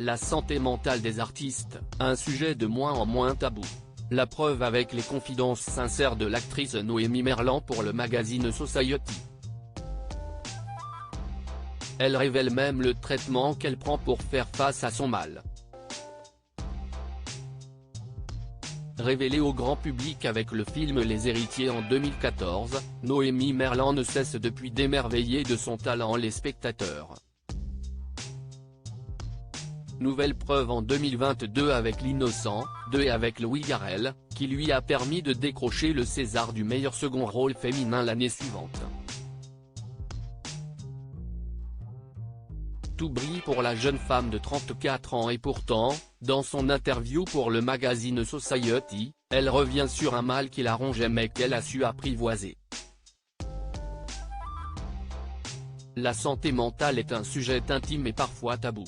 La santé mentale des artistes, un sujet de moins en moins tabou. La preuve avec les confidences sincères de l'actrice Noémie Merlan pour le magazine Society. Elle révèle même le traitement qu'elle prend pour faire face à son mal. Révélée au grand public avec le film Les Héritiers en 2014, Noémie Merlan ne cesse depuis d'émerveiller de son talent les spectateurs. Nouvelle preuve en 2022 avec L'Innocent 2 et avec Louis Garrel, qui lui a permis de décrocher le César du meilleur second rôle féminin l'année suivante. Tout brille pour la jeune femme de 34 ans et pourtant, dans son interview pour le magazine Society, elle revient sur un mal qui la rongeait mais qu'elle a su apprivoiser. La santé mentale est un sujet intime et parfois tabou.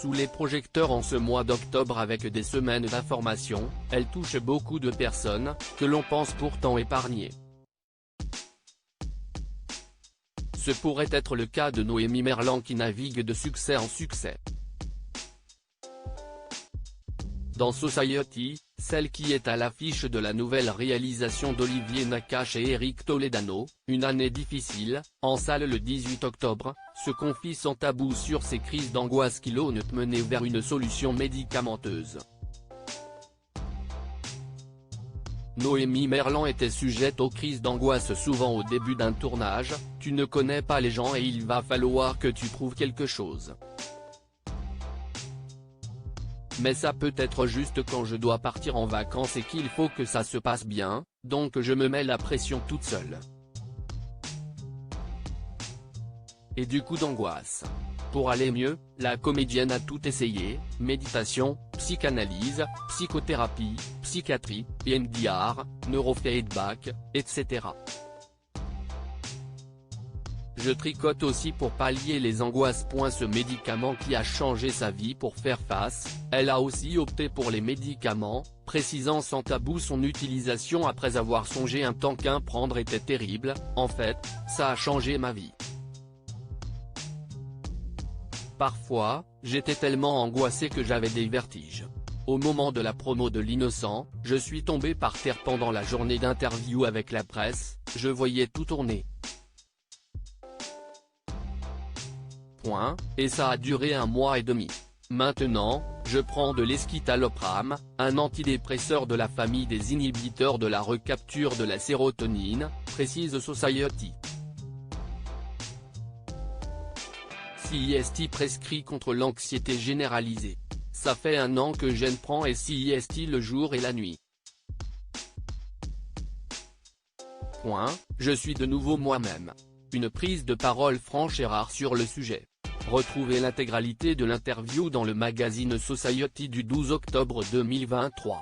Sous les projecteurs en ce mois d'octobre avec des semaines d'information, elle touche beaucoup de personnes, que l'on pense pourtant épargnées. Ce pourrait être le cas de Noémie Merlan qui navigue de succès en succès. Dans Society, celle qui est à l'affiche de la nouvelle réalisation d'Olivier Nakache et Eric Toledano, Une année difficile, en salle le 18 octobre, se confie sans tabou sur ses crises d'angoisse qui l'ont mené vers une solution médicamenteuse. Noémie Merlan était sujette aux crises d'angoisse souvent au début d'un tournage, tu ne connais pas les gens et il va falloir que tu trouves quelque chose. Mais ça peut être juste quand je dois partir en vacances et qu'il faut que ça se passe bien, donc je me mets la pression toute seule. Et du coup d'angoisse. Pour aller mieux, la comédienne a tout essayé, méditation, psychanalyse, psychothérapie, psychiatrie, EMDR, neurofeedback, etc. Je tricote aussi pour pallier les angoisses. Ce médicament qui a changé sa vie pour faire face, elle a aussi opté pour les médicaments, précisant sans tabou son utilisation après avoir songé un temps qu'un prendre était terrible, en fait, ça a changé ma vie. Parfois, j'étais tellement angoissé que j'avais des vertiges. Au moment de la promo de L'Innocent, je suis tombé par terre pendant la journée d'interview avec la presse, je voyais tout tourner. Et ça a duré 1 mois et demi. Maintenant, je prends de l'escitalopram, un antidépresseur de la famille des inhibiteurs de la recapture de la sérotonine, précise Society. CIST prescrit contre l'anxiété généralisée. Ça fait 1 an que j'en prends et CIST le jour et la nuit. Je suis de nouveau moi-même. Une prise de parole franche et rare sur le sujet. Retrouvez l'intégralité de l'interview dans le magazine Society du 12 octobre 2023.